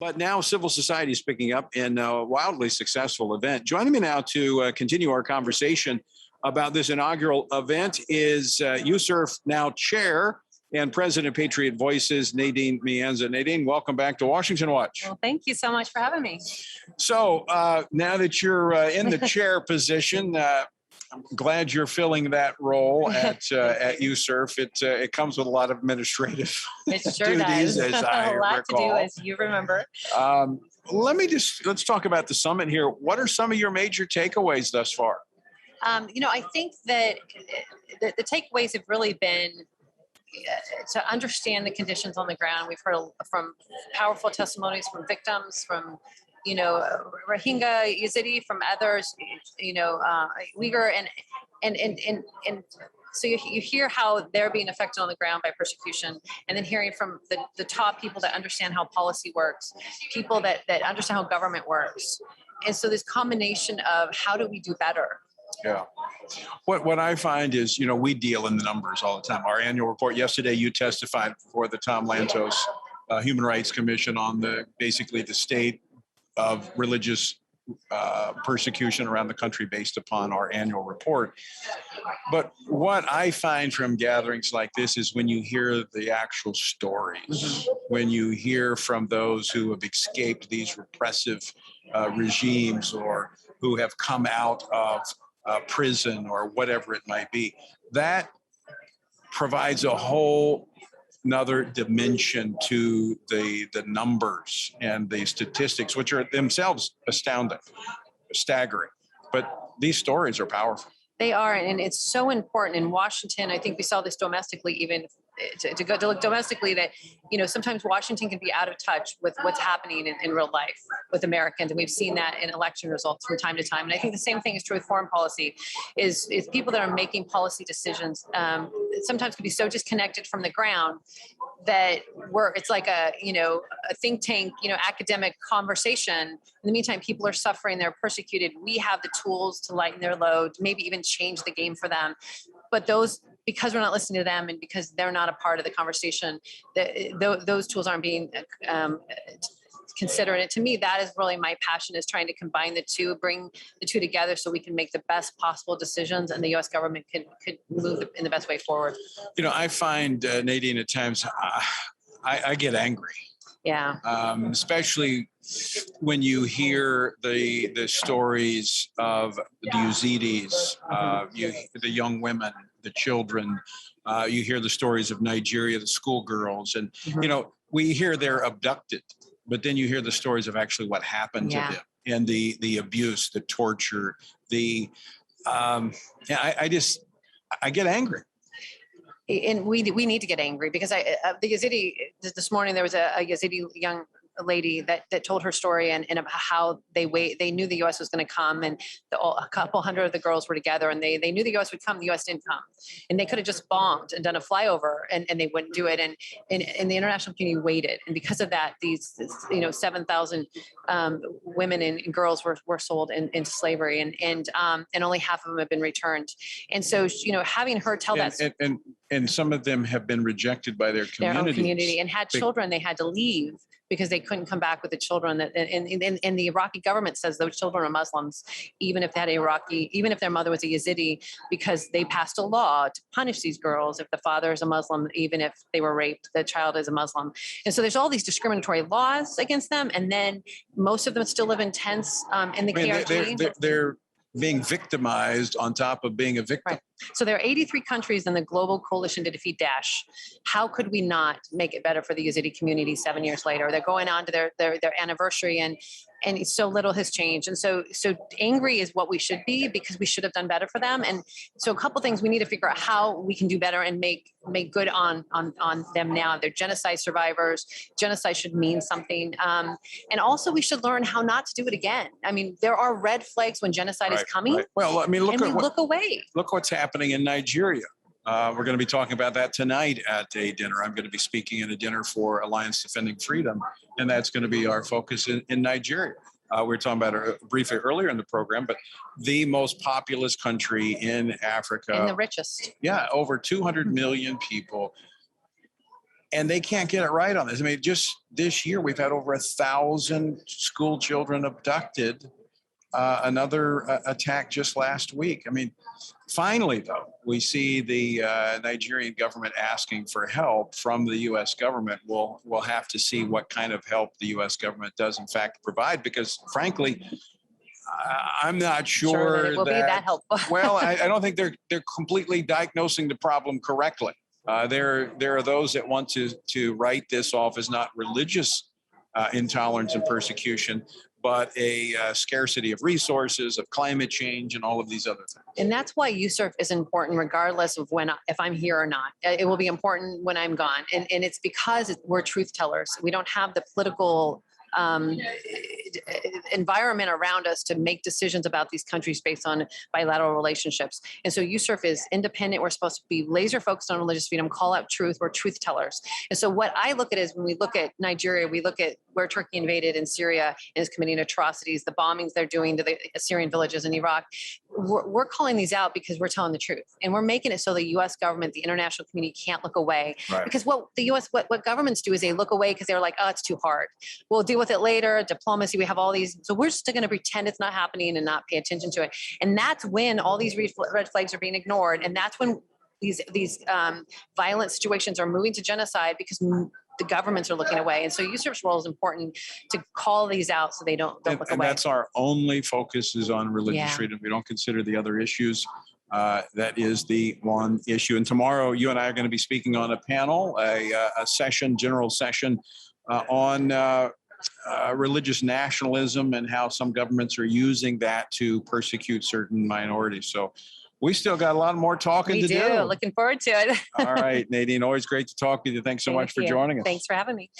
But now civil society is picking up in a wildly successful event. Joining me now to continue our conversation about this inaugural event is USERF now chair and president of Patriot Voices, Nadine Maenza. Nadine, welcome back to Washington Watch. Well, thank you so much for having me. So now that you're in the chair position, I'm glad you're filling that role at USERF. It comes with a lot of administrative It sure duties, does. as I a lot recall. to do, as you remember. Let's talk about the summit here. What are some of your major takeaways thus far? I think that the takeaways have really been to understand the conditions on the ground. We've heard from powerful testimonies from victims, from Rohingya, Yazidi, from others, Uyghur, and so you hear how they're being affected on the ground by persecution, and then hearing from the top people that understand how policy works, people that understand how government works. And so this combination of how do we do better? Yeah. What I find is, we deal in the numbers all the time. Our annual report, yesterday you testified before the Tom Lantos Human Rights Commission on basically the state of religious persecution around the country based upon our annual report. But what I find from gatherings like this is when you hear the actual stories, when you hear from those who have escaped these repressive regimes or who have come out of prison or whatever it might be, that provides a whole another dimension to the numbers and the statistics, which are themselves astounding, staggering. But these stories are powerful. They are, and it's so important in Washington. I think we saw this domestically, even to look domestically, that sometimes Washington can be out of touch with what's happening in real life with Americans, and we've seen that in election results from time to time. And I think the same thing is true with foreign policy. Is people that are making policy decisions sometimes can be so disconnected from the ground that it's like a think tank, academic conversation. In the meantime, people are suffering, they're persecuted. We have the tools to lighten their load, maybe even change the game for them. But because we're not listening to them and because they're not a part of the conversation, those tools aren't being considered. And to me, that is really my passion, is trying to combine the two, bring the two together so we can make the best possible decisions and the U.S. government could move in the best way forward. I find, Nadine, at times I get angry. Yeah. Especially when you hear the stories of the Yazidis, the young women, the children. You hear the stories of Nigeria, the schoolgirls, and we hear they're abducted, but then you hear the stories of actually what happened to them and the abuse, the torture, I get angry. And we need to get angry because the Yazidi, this morning there was a Yazidi young lady that told her story and about how they knew the U.S. was going to come, and a couple hundred of the girls were together, and they knew the U.S. would come. The U.S. didn't come, and they could have just bombed and done a flyover, and they wouldn't do it. And the international community waited, and because of that, these 7,000 women and girls were sold into slavery, and only half of them have been returned. And so having her tell that. And some of them have been rejected by their community and had children they had to leave because they couldn't come back with the children. And the Iraqi government says those children are Muslims, even if their mother was a Yazidi, because they passed a law to punish these girls if the father is a Muslim, even if they were raped, the child is a Muslim. And so there's all these discriminatory laws against them. And then most of them still live in tents in the KRG. They're being victimized on top of being a victim. Right. So there are 83 countries in the global coalition to defeat Daesh. How could we not make it better for the Yazidi community 7 years later? They're going on to their anniversary, and so little has changed. And so angry is what we should be, because we should have done better for them. And so a couple things we need to figure out how we can do better and make good on them now. They're genocide survivors. Genocide should mean something. And also we should learn how not to do it again. I mean, there are red flags when genocide is coming. Right. Well, I mean, look away. Look what's happening in Nigeria. We're going to be talking about that tonight at a dinner. I'm going to be speaking at a dinner for Alliance Defending Freedom, and that's going to be our focus in Nigeria. We were talking about it briefly earlier in the program, but the most populous country in Africa. And the richest. Yeah, over 200 million people. and they can't get it right on this. I mean, just this year, we've had over 1,000 school children abducted. Another attack just last week. I mean, finally, though, we see the Nigerian government asking for help from the U.S. government. We'll have to see what kind of help the U.S. government does, in fact, provide, because, frankly, I'm not sure that it will be that helpful. Well, I don't think they're completely diagnosing the problem correctly. There are those that want to write this off as not religious intolerance and persecution, but a scarcity of resources, of climate change, and all of these other things. And that's why USERF is important, regardless of if I'm here or not. It will be important when I'm gone, and it's because we're truth tellers. We don't have the political environment around us to make decisions about these countries based on bilateral relationships. And so USERF is independent. We're supposed to be laser focused on religious freedom, call out truth. We're truth tellers. And so what I look at is, when we look at Nigeria, we look at where Turkey invaded in Syria and is committing atrocities, the bombings they're doing to the Syrian villages in Iraq. We're calling these out because we're telling the truth, and we're making it so the U.S. government, the international community, can't look away. Right. Because what governments do is they look away because they're like, oh, it's too hard. We'll deal with it later. Diplomacy. We have all these, so we're still going to pretend it's not happening and not pay attention to it. And that's when all these red flags are being ignored, and that's when these violent situations are moving to genocide, because the governments are looking away. And so USERF's role is important to call these out so they don't look away. And that's our only focus, is on religious Yeah. freedom. We don't consider the other issues. That is the one issue. And tomorrow, you and I are going to be speaking on a panel, a general session on religious nationalism and how some governments are using that to persecute certain minorities. So we still got a lot more talking to do. We do. Looking forward to it. All right, Nadine, always great to talk with you. Thanks so much for joining us. Thanks for having me.